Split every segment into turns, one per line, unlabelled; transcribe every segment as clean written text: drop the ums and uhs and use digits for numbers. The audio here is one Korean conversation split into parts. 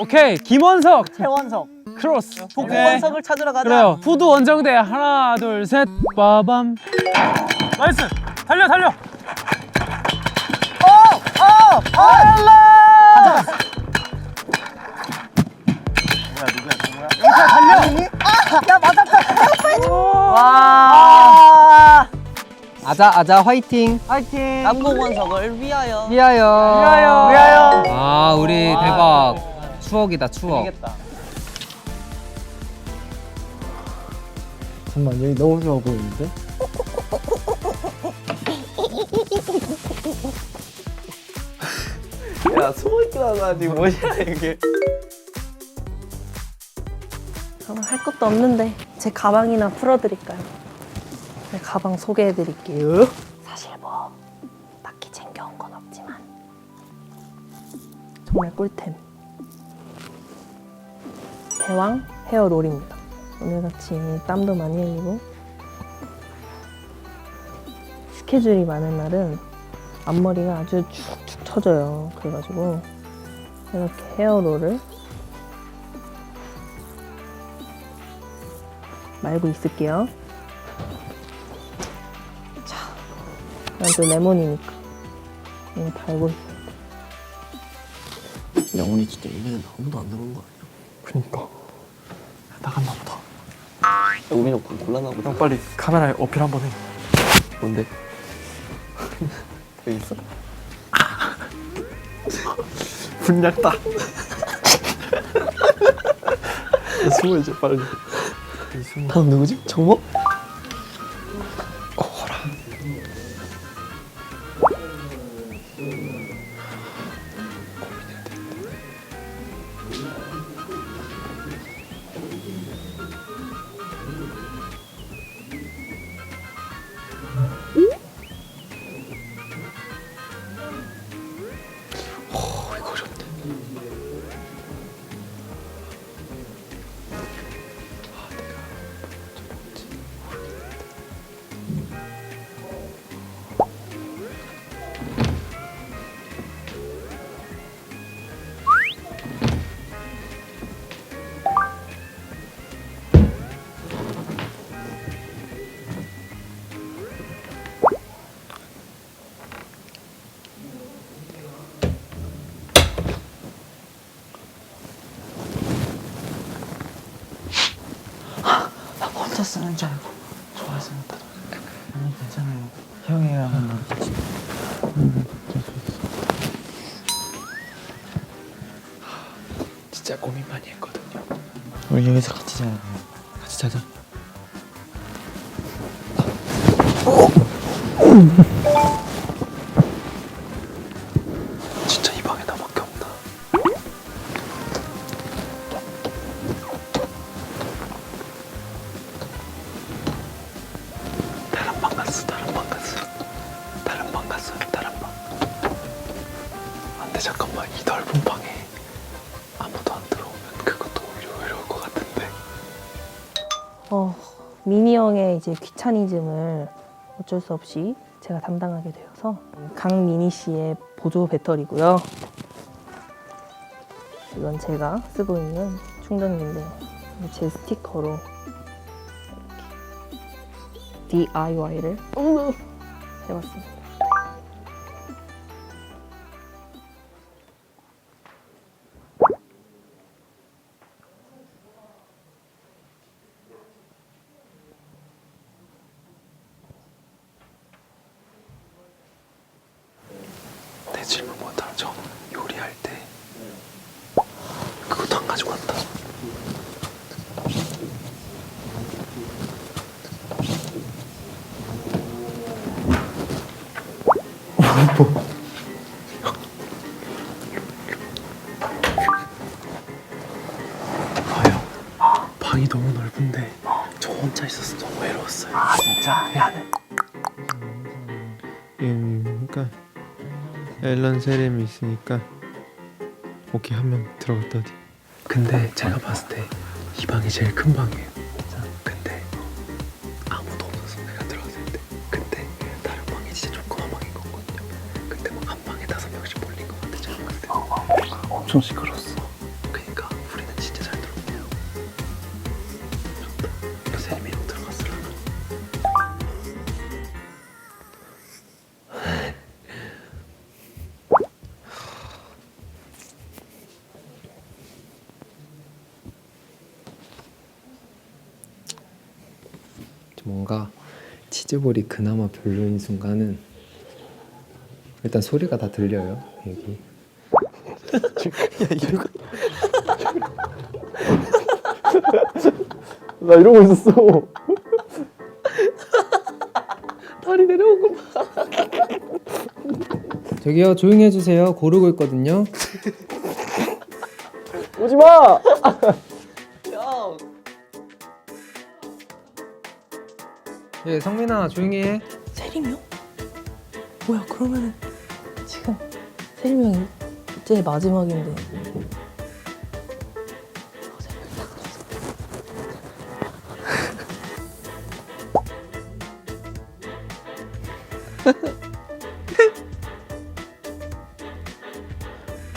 오케이, 김원석
최원석
크로스.
복원석을 찾으러 가자.
그래요. 후드 원정대 하나 둘 셋 빠밤. 나이스. 달려 달려.
야 맞았다.
와.
아자 화이팅.
파이팅. 남궁원석을 위하여.
위하여.
아 우리 대박. 추억이다 추억.
되겠다.
잠깐만 여기 너무 좋아 보이는데?
야 숨어있기도 하나 지금 뭐냐 이게.
저는 할 것도 없는데 제 가방이나 풀어드릴까요? 제 가방 소개해드릴게요. 사실 뭐 딱히 챙겨온 건 없지만 정말 꿀템. 대왕 헤어롤입니다. 오늘같이 땀도 많이 흘리고 스케줄이 많은 날은 앞머리가 아주 축축 처져요. 그래가지고 이렇게 헤어롤을 말고 있을게요. 자, 또 레몬이니까 이거 달고 있어요.
영훈이 진짜 이번엔 아무도 안 들어온 거 아니야? 그니까 나갔나 보다.
우리 너 곤란하고.
형 빨리 카메라에 어필 한번 해.
뭔데? 여기 있어?
분약다. 숨어 이제 빨리. 다음 누구지? 정모? 혼자 쓰는 줄 알고 좋아했습니다. 아니 괜찮아요. 형이랑 한번 같이. 진짜 고민 많이 했거든요. 우리 여기서 같이 자요. 같이 자자. 진짜 이 방에 나밖에 없나? 다른 방 갔어. 다른 방 갔어요. 다른 방. 안돼 잠깐만 이 넓은 방에 아무도 안 들어오면 그것도 오히려 외로울 것 같은데.
미니 형의 이제 귀차니즘을 어쩔 수 없이 제가 담당하게 되어서 강미니 씨의 보조 배터리고요. 이건 제가 쓰고 있는 충전기인데 제 스티커로 이렇게 DIY를 해봤습니다.
내 질문 뭐더라? 저 요리할 때 그것도 안 가지고 왔다. 봐요. 방이 너무 넓은데 저 혼자 있어서 너무 외로웠어요. 아 진짜? 미안해.
그러니까 앨런 세렘이 있으니까 오케이 하면 들어갔다 지
근데 제가 봤을 때 이 방이 제일 큰 방이에요. 근데 아무도 없어서 내가 들어갔을 때 근데 다 엄청 시끄러웠어. 그니까 우리는 진짜 잘 들었네요. 좋다. 세미로 들어갔으려나?
뭔가 치즈볼이 그나마 별로인 순간은 일단 소리가 다 들려요 여기.
나 이러고 있었어.
다리 내려오고.
저기요 조용히 해주세요. 고르고 있거든요.
오지 마.
형.
예 성민아 조용히 해.
세림이 형? 뭐야 그러면은 지금 세림이 형이 제일 마지막인데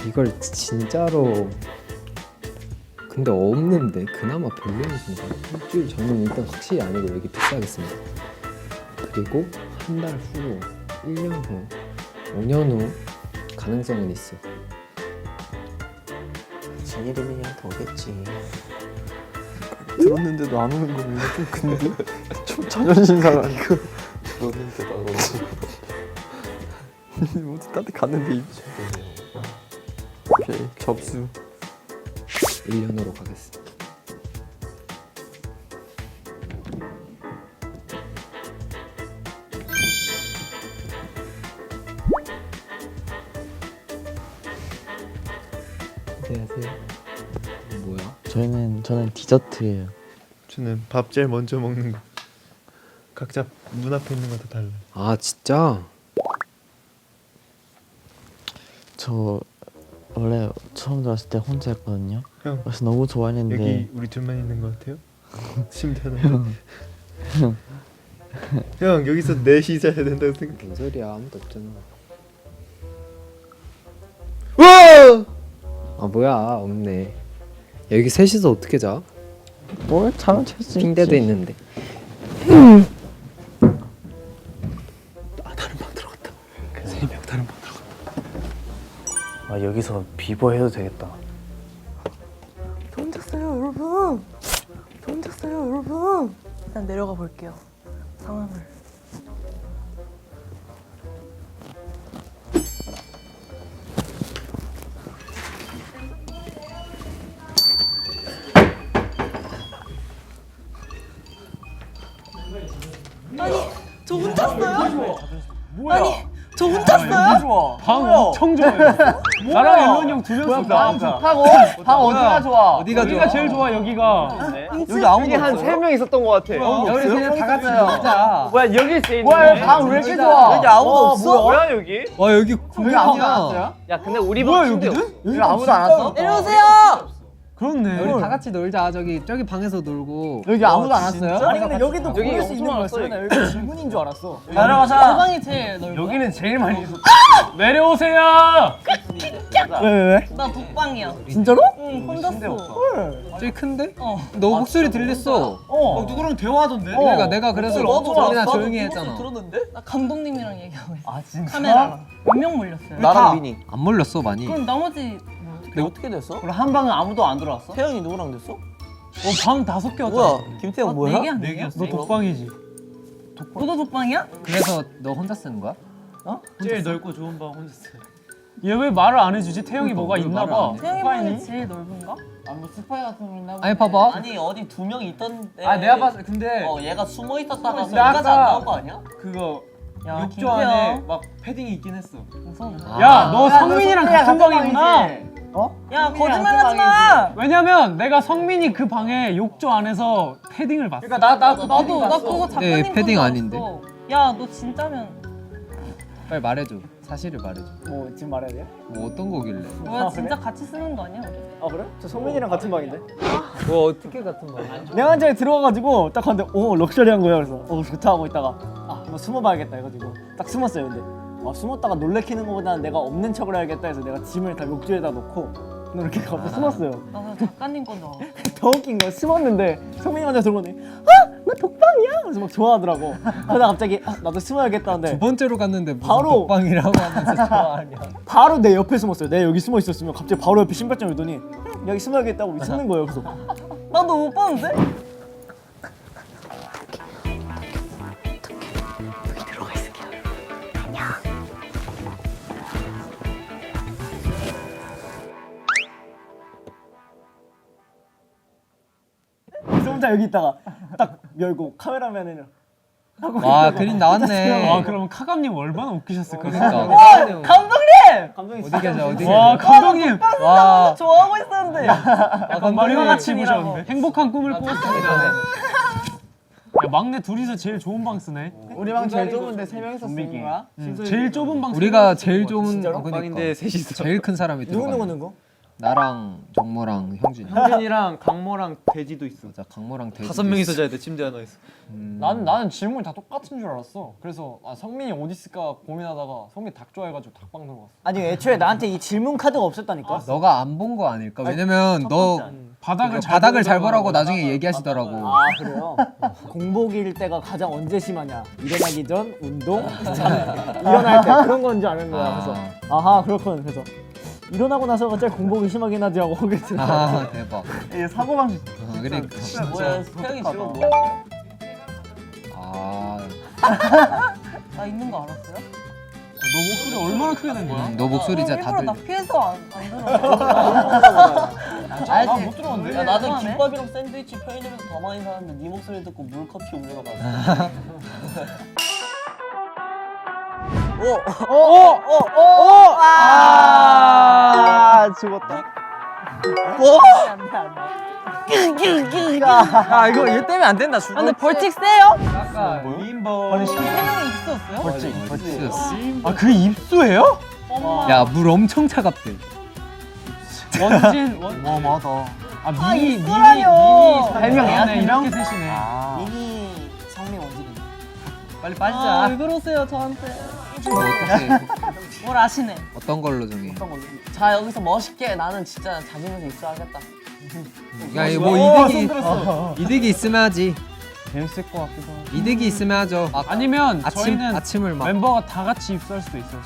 이걸 진짜로 근데 없는데 그나마 별로인 순간 일주일 전은 일단 확실히 아니고 여기 픽스하겠습니다. 그리고 한 달 후, 1년 후, 5년 후 가능성은 있어.
진이름이야 더겠지.
들었는데도 안 오는 거면 좀 근데 좀 자존심 상하니까.
들었는데 나 너무.
모두 다들 갔는데 입지. 오케이 접수.
1년으로 가겠습니다. 안녕하세요. 뭐야?
저는 디저트예요.
저는 밥 제일 먼저 먹는 거. 각자 문 앞에 있는 거 다 달라.
아 진짜?
저 원래 처음 들었을 때 혼자 했거든요.
형
그래서 너무 좋아했는데
여기 우리 둘만 있는 거 같아요? 신기하다. 형 여기서 넷이 자야 된다고 생각해.
뭔 소리야? 아무도 없잖아.
와!
아 뭐야? 없네. 여기 셋이서 어떻게 자?
뭘 잠을 찰수
핑대도 있는데.
아 여기서 비버 해도 되겠다.
저 혼자 써요 여러분. 저 혼자 써요 여러분. 일단 내려가 볼게요 상황을. 아니 저 혼자 써요? 아니 저 혼자 써요?
방 엄청 좋아요. 나랑 일론 형 두 명 썼다.
방 어디가 좋아?
어디가
여기가 제일 좋아 여기가.
여기 아무도 한 3명 있었던 것 같아.
우리 그냥 다 같이 놀자.
뭐야 여기 제일 뭐야 방 왜 이렇게 좋아? 여기 아무도 없어? 뭐야 여기?
와 여기 공방이야.
야 근데 우리 방 침대 여기 아무도 안 왔어?
내려오세요.
그렇네.
우리 다 같이 놀자. 저기 방에서 놀고.
여기 아무도 안 왔어요?
아니 근데 여기도
여기
고를 수 있는
엄청
거였어. 나 여기 질문인 줄 알았어.
내려가자.
방이 제일 넓어.
여기는 제일 많이 있었어. 내려오세요.
왜?
나 독방이야.
진짜로?
응 혼자 써.
저기 큰데?
어.
너 목소리 들렸어.
누구랑 대화하던데?
내가 그래서 정민아 조용히 했잖아.
나 감독님이랑 얘기하고 있어.
아 진짜?
카메라랑. 몇 명 몰렸어요?
나랑 민이.
안 몰렸어 많이.
그럼 나머지
근데 어떻게 됐어?
그럼 한 방은 아무도 안 들어왔어?
태영이 누구랑 됐어?
방 5개였잖아.
뭐야? 김태형 뭐야?
4개 아니야?
너 독방이지.
너도 독방이야?
그래서 너 혼자 쓰는 거야?
제일 넓고 좋은 방 혼자 써. 얘 왜 말을 안 해주지? 태형이 뭐가 있나 봐.
태영이 방이 제일 넓은가?
아뭐 스파이 같은 거 있나?
아니 봐봐.
아니 어디 2명 있던데.
아 내가 봤을 때 근데
얘가 숨어 있었다가
근데 아까
여기까지 안 나온 거 아니야?
그거
야
욕조
김태형.
안에 막 패딩이 있긴 했어.
무서운데.
야 너 성민이랑 같은 방이구나.
야 거짓말하지 마.
왜냐면 내가 성민이 그 방에 욕조 안에서 패딩을 봤어.
그러니까 나
나도 나 그거 작가님
네, 패딩
건
아닌데.
알았어. 야 너 진짜면
빨리 말해줘. 사실을 말해줘.
뭐 지금 말해야 돼?
뭐 어떤 거길래?
뭐야 진짜 같이 쓰는 거 아니야? 우리?
아 그래? 저 성민이랑 같은 방인데?
뭐 어떻게 같은 거야?
내가 한 전에 들어가가지고 딱 봤는데 오 럭셔리한 거야. 그래서 좋다 하고 있다가 뭐 숨어봐야겠다 해가지고 딱 숨었어요. 근데 숨었다가 놀래키는 것보다는 내가 없는 척을 해야겠다 해서 내가 짐을 다 욕조에다 놓고 이렇게 갑자기 숨었어요.
아, 작가님 건 줄 알았어.
더 웃긴 거 숨었는데 성민이 먼저 들어오더니 나 독방이야? 그래서 막 좋아하더라고. 그러다 갑자기 나도 숨어야겠다는데
두 번째로 갔는데 무슨
바로-
독방이라고 하면서 좋아하냐.
바로 내 옆에 숨었어요. 내가 여기 숨어 있었으면 갑자기 바로 옆에 신발장 열더니 여기 숨어야겠다고 숨는 거예요. 그래서
나도 못 봤는데?
그래서 혼자 여기 있다가 딱 열고 카메라맨을
와 그림 나왔네.
와 그럼 카감님 얼마나 웃기셨을까
그러니까.
진짜.
감독이
어디 계셔 어디
와
계셔.
감독님.
와.
좋아하고 있었는데.
약간 마리오 같이
아침이라고.
보셨는데. 행복한 꿈을 꾸었습니다. 야 막내 둘이서 제일 좋은 방 쓰네.
우리 방 제일 좁은데 3명이서 쓰는 거야?
제일 좁은 방.
우리가 제일 좋은
진짜로?
그러니까.
방인데 셋이서.
제일 큰 사람이
누구
들어가.
누구는 거?
나랑 정모랑 형준이.
현진이랑 강모랑 돼지도 있어.
맞아 강모랑 돼지.
5명이서 자야 돼. 침대 하나 있어.
나는 질문이 다 똑같은 줄 알았어. 그래서 성민이 어디 있을까 고민하다가 성민 닭 좋아해가지고 닭방 들어갔어.
아니 애초에 나한테 이 질문 카드가 없었다니까.
너가 안 본 거 아닐까? 왜냐면 너 바닥을 잘 보라고 나중에 얘기하시더라고.
아 그래요? 공복일 때가 가장 언제 심하냐? 일어나기 전 운동, 일어날 때 그런 건 줄 아는 거야. 그래서 아하 그렇군. 그래서 일어나고 나서가 제일 공복이 심하긴 하지 하고 그랬어.
아 대박.
이게 사고 방식.
그러니까.
뭐야, 태영이 질문 뭐였어요?
아.
나 있는 거 알았어요?
너 목소리 얼마나 크게 낸 거야?
너 목소리 진짜
일부러
다들.
나 피해서 안 들어.
나못 들었는데.
야, 나는 김밥이랑 샌드위치 편의점에서 더 많이 사는데 네 목소리 듣고 물커피 음료가 나왔어.
아 죽었다.
아 이거 얘 때문에 안 된다.
근데 벌칙 세요?
미인벌.
태영이 있었어요?
벌칙.
아 그게 입수예요?
엄마.
야 물 엄청 차갑대.
원진 원.
와 맞아.
아 미니
입수라뇨.
설명해야 이렇게 셋이네.
미니 성민 원진이.
빨리
아, 왜 그러세요 저한테?
어떻게
뭘 아시네.
어떤 걸로 정해?
자 여기서 멋있게 나는 진짜 자기면서 입수하겠다.
야 이거 뭐 이득이 있으면 하지.
재밌을 것 같기도 하고.
이득이 있으면 하죠.
아니면
아침
저희는
아침을 막.
멤버가 다 같이 입수할 수도 있어요.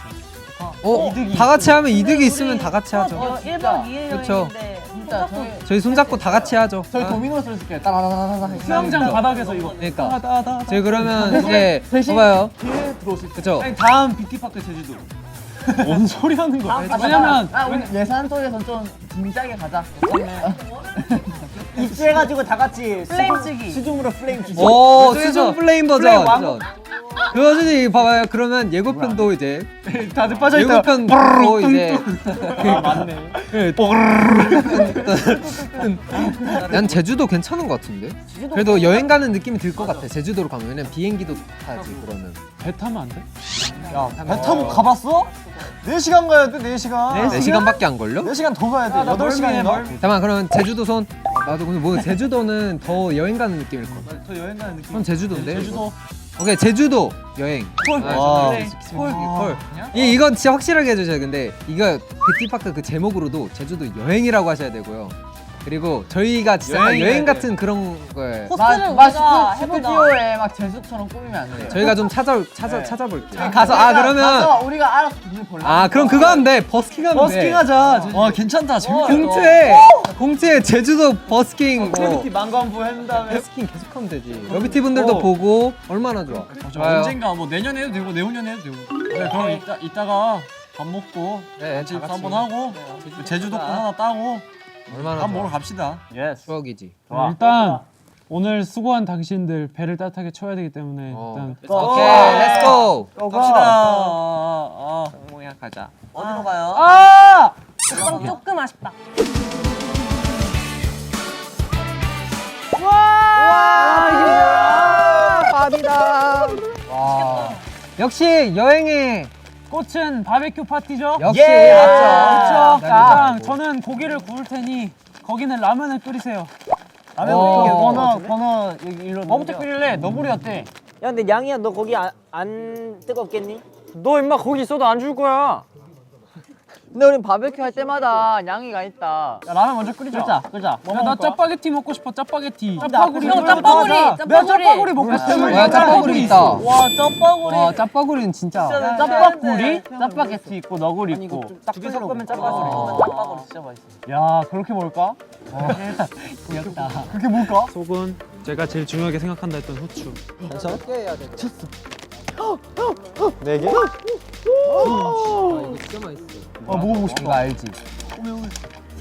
다 같이 하면 이득이 있으면 다 같이 하죠.
1박 2일
그쵸.
여행인데
진짜
저희 손잡고 다 같이 하죠.
저희 도미노스를 쓸게요. 따라라라라.
수영장 바닥에서 이거.
그러니까 저희 그러면 이제 봐봐요. 그쵸?
다음 뷰티파크 제주도. 뭔 소리 하는 거야? 왜냐면
우리 예산 쪽에서 좀 진지하게 가자.
입수해가지고 다 같이
플레임 치기.
수중으로 플레임 치기.
오 수중 플레임 버전. 그 버전이 봐봐요. 그러면 예고편도 이제
다들 빠져 있다.
예고편도 이제
맞네.
난 제주도 괜찮은 것 같은데. 그래도 여행 가는 느낌이 들 것 같아. 제주도로 가면 왜냐면 비행기도 타지 그러면.
배 타면 안 돼?
배 타고 가봤어? 4시간 가야 돼 4시간.
4시간밖에 안 걸려?
4시간 더 가야 돼. 8시간인가?
잠깐만 그러면 제주도 손. 나도 근데 뭐 제주도는 더 여행 가는 느낌일 것 같아.
저 여행 가는 느낌.
그럼 제주도인데.
제주도.
오케이 제주도 여행.
와.
헐. 이건 진짜 확실하게 해주셔야 근데 이거 뷰티파크 그 제목으로도 제주도 여행이라고 하셔야 되고요. 그리고 저희가 진짜 여행 같은 그런 거에
코스는 우리가 해보자.
스튜디오에 막 제주처럼 꾸미면 안 돼요.
저희가 좀 찾아볼게요. 가서 그러면
가서 우리가 알아서 돈을 벌려.
그럼 그거 하면 돼. 버스킹 하면 돼.
버스킹 하자. 와 괜찮다. 재밌겠다.
공채 제주도 버스킹 뭐.
망관부 한 다음에
버스킹 계속 하면 되지. 러비티 분들도 보고 얼마나 좋아. 좋아요.
언젠가 뭐 내년에 해도 되고 내후년에 해도 되고. 그래 그럼 이따가 밥 먹고
네,
같이
다 같이.
한번 하고 제주도권 하나 따고
얼마나
밥 먹으러
좋아.
갑시다.
추억이지.
일단 오늘 수고한 당신들 배를 따뜻하게 채워야 되기 때문에 일단
오케이, 렛츠고.
갑시다.
성공이야 가자.
어디로 가요? 조금 아쉽다.
역시 여행의
꽃은 바베큐 파티죠.
역시
그렇죠.
맞죠.
일단 저는 고기를 구울 테니 거기는 라면을 끓이세요.
라면
오.
번호 여기 일로
뭐부터 끓일래? 너구리 어때?
야 근데 양이야 너 거기 안 뜨겁겠니?
너 임마 고기 있어도 안 줄 거야.
근데 우린 바베큐 할 때마다 양이가 있다.
야, 라면 먼저 끓이자.
끓자.
나 짜파게티 먹고 싶어. 짜파게티.
짜파구리.
형 짜파구리.
짜파구리 먹고 싶어.
와 짜파구리 있다.
와 짜파구리.
와 짜파구리는 진짜.
짜파구리? 짜파게티 있고 너구리 있고.
두 개 섞으면 짜파구리.
짜파구리 진짜 맛있어.
야, 그렇게 먹을까?
귀엽다.
그렇게 먹을까?
속은 제가 제일 중요하게 생각한다 했던 후추.
네 개?
이거 진짜 맛있어.
먹어보고 싶다.
이거 알지?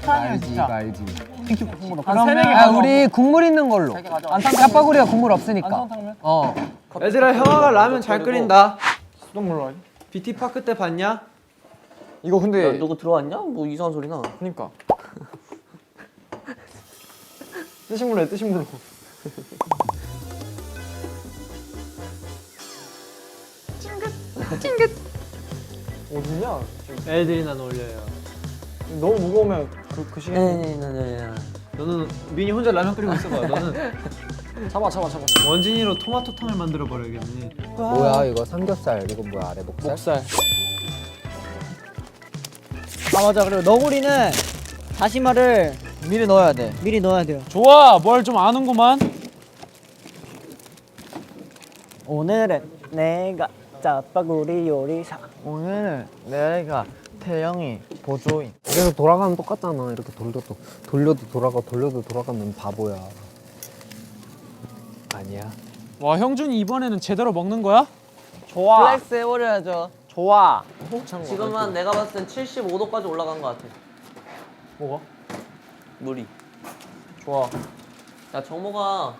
사랑해요,
알지
진짜.
이거 알지.
한 세네 개
아 우리 국물 있는 걸로. 짜파구리가 국물 없으니까.
안성탕면?
어.
얘들아 형아가 라면 잘 끓인다.
수돗물로 하지?
BT 파크 때 봤냐?
이거 근데
누구 들어왔냐? 뭐 이상한 소리 나.
그니까 뜨신 물로 해, 뜨신 물로. 어디냐?
애들이나 놀려요.
너무 무거우면 그 시간.
네네네네.
너는 민이 혼자 라면 끓이고 있어봐. 너는
잡아.
원진이로 토마토탕을 만들어 버려야겠네.
뭐야 이거 삼겹살 이거 뭐야 아래 목살?
아 맞아. 그리고 너구리는 다시마를
미리 넣어야 돼.
미리 넣어야 돼요.
좋아. 뭘 좀 아는구만.
오늘은 내가 짜파구리 요리사.
오늘은 내가 태영이 보조인.
그래서 돌아가면 똑같잖아. 이렇게 돌려도 돌아가면 바보야. 아니야.
와 형준이 이번에는 제대로 먹는 거야?
좋아. 플렉스 해버려야죠.
좋아.
지금은 내가 봤을 땐 75도까지 올라간 것 같아.
뭐가?
물이.
좋아.
야 정모가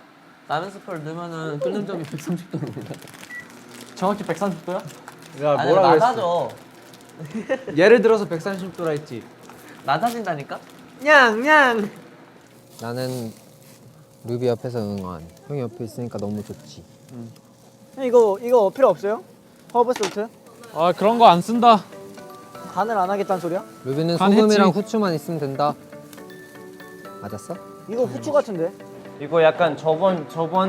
라면 스프를 넣으면은 끓는 점이 130도입니다.
정확히 130도야?
야
아니
뭐라 그랬어?
낮아져.
예를 들어서 130도라 했지.
낮아진다니까?
냥냥.
나는 루비 옆에서 응원. 형이 옆에 있으니까 너무 좋지.
이거 필요 없어요? 허브 솔트?
아 그런 거 안 쓴다.
간을 안 하겠다는 소리야?
루비는
간
소금이랑
했지.
후추만 있으면 된다. 맞았어?
이거 후추 같은데?
이거 약간 저번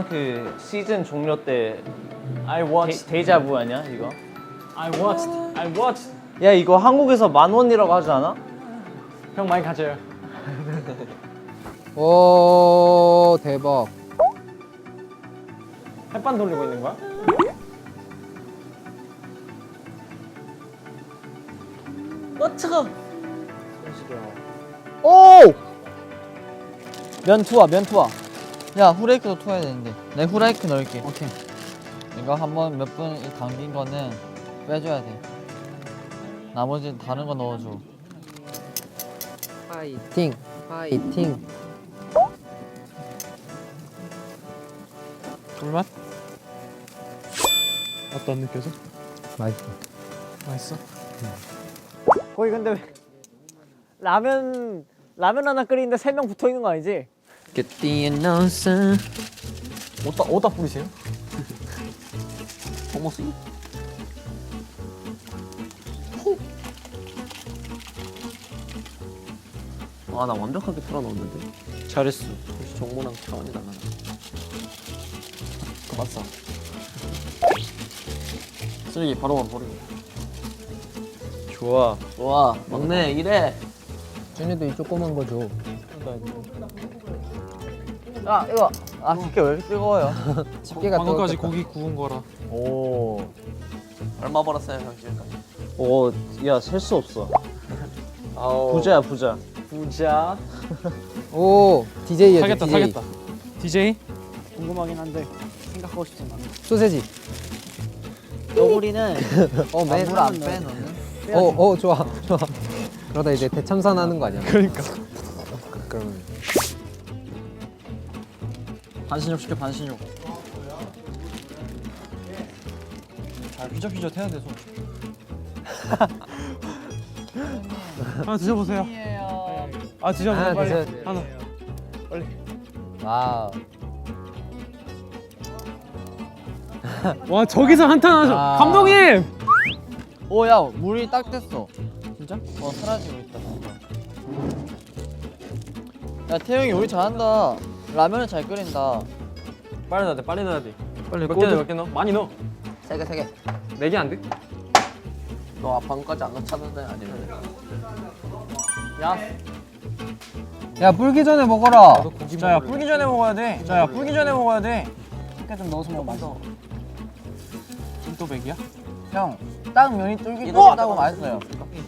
그 시즌 종료 때
I watched.
데이자부 아니야 이거?
I watched.
야 이거 한국에서 10,000원이라고 하지 않아?
형 많이 가져요.
오 대박.
햇반 돌리고 있는 거야?
뜨거.
오! 면 투하.
야 후레이크도 투어야 되는데. 내 후레이크 넣을게. 오케이. 이거 한번 몇 분 담긴 거는 빼줘야 돼. 나머지는 다른 거 넣어줘.
파이팅.
불맛? 어떤 느껴져?
맛있어.
맛있어?
거기 근데 왜 라면 하나 끓이는데 3명 붙어 있는 거 아니지?
어디다 뿌리세요?
정모씨? 아 나 완벽하게 풀어넣었는데.
잘했어.
역시 정모랑 차원이 달라.
맞어. 쓰레기 바로 버리고.
좋아.
좋아 막내 이래.
준이도 이 조그만 거 줘.
야 이거 아 집게 왜 이렇게 뜨거워요?
집게가
방금까지
뜨겁겠다.
고기 구운 거라.
오 얼마 벌었어요 형 지금까지?
야 셀 수 없어.
아우.
부자야 부자.
부자.
오 DJ야
사겠다
DJ.
사겠다. DJ?
궁금하긴 한데 생각하고 싶진 않아.
소세지.
너구리는
어맨
물안 빼 너는?
좋아. 그러다 이제 대참사나는 거 아니야?
그러니까.
그러면
반신욕 시켜 반신욕. 잘 휘적휘적 해야 돼 손.
하나 드셔보세요. 아 드셔보세요
하나
빨리.
드셔야 돼요.
하나.
와우.
와 저기서 한탄 하셔.
아.
감독님.
오야 물이 딱 됐어. 진짜? 사라지고 있다. 야 태영이 요리 잘한다. 라면을 잘 끓인다.
빨리 넣어야 돼. 빨리 넣어야 돼.
빨리
몇 개 넣어? 많이 넣어.
세 개.
4개 안 돼?
너 방금까지 안 넣었는데 아니면?
야 불기 전에 먹어라.
자야 불기 전에 먹어야 돼. 자야 불기 전에 먹어야 돼. 이렇게 좀 넣어서 먹어 맛있어.
찐또백이야?
형, 딱 면이 쫄깃쫄깃하고 맛있어요.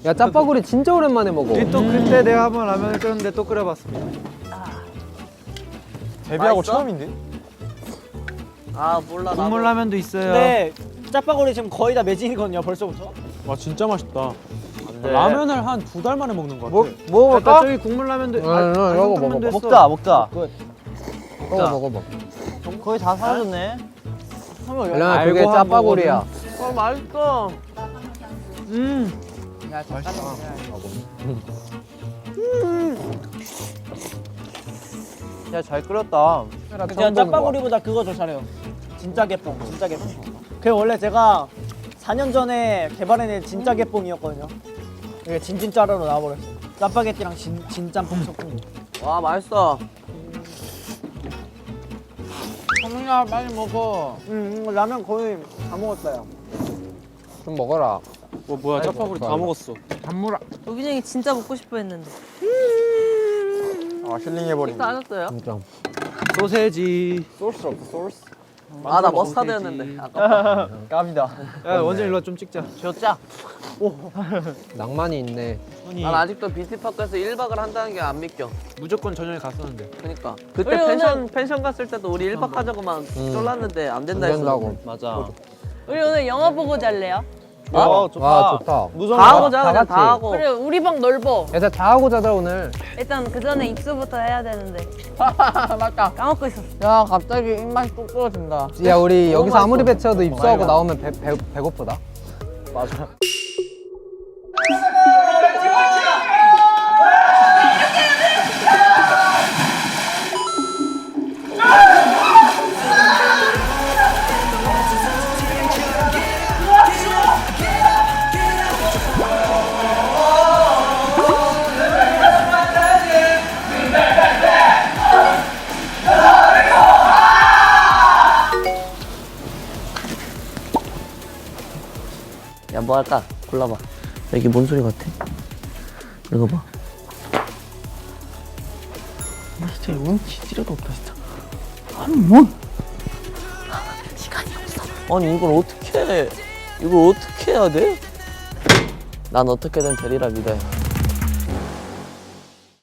야 짜파구리 진짜 오랜만에 먹어.
또 그때 내가 한번 라면을 끓였는데 또 끓여봤습니다.
데뷔하고 처음인데?
아 몰라 나도.
국물 라면도 있어요.
근데 짜파구리 지금 거의 다 매진이거든요 벌써부터.
와 진짜 맛있다.
돼.
라면을 한 2달 만에 먹는 거 같아.
먹어볼까? 저기 국물 라면도
이거 먹어봐.
먹자 먹자.
먹어봐.
거의 다 사라졌네.
rel량아 그게 짜파구리야.
맛있어.
야잘 끓였다.
그냥 짜파구리보다 그거 더 잘해요. 진짜 개뽕, 진짜 개뽕. 그게 원래 제가 4년 전에 개발해낸 진짜 개뽕이었거든요. 이게 진짜로로 나와버렸어요. 짜파게티랑 진짬뽕 섞은 거.
와 맛있어.
성민아 빨리 먹어.
라면 거의 다 먹었어요.
좀 먹어라.
뭐야 짜파구리 다 먹었어.
로빈 형이 진짜 먹고 싶어 했는데.
아 힐링해버린.
다 하셨어요?
진짜.
소세지.
소스 없어 소스?
아 나 머스타드였는데. 아까
깝이다.
야 원진 일로 좀 찍자.
쥐었자.
낭만이 있네.
난 아직도 비티파크에서 1박을 한다는 게 안 믿겨.
무조건 저녁에 갔었는데.
그니까 그때 펜션 갔을 때도 우리 1박 하자고만 쫄랐는데 안 된다 했어.
된다고.
맞아.
우리 오늘 영화 보고 잘래요?
와 좋다.
다 하고 자 그냥 다 하고.
그래 우리 방 넓어.
얘들 다 하고 자자 오늘.
일단 그 전에 입수부터 해야 되는데
맞다.
까먹고 있었어.
야 갑자기 입맛이 뚝 떨어진다.
야 우리 여기서 아무리 배쳐도 입수하고
많이
나오면 배고프다.
맞아.
야 뭐 할까? 골라봐. 이게 뭔 소리 같아? 읽어봐. 진짜 이건 지지라도 없다 진짜. 아니 뭔? 시간이 없어. 아니 이걸 어떻게 해? 이걸 어떻게 해야 돼? 난 어떻게든 되리라 믿어요.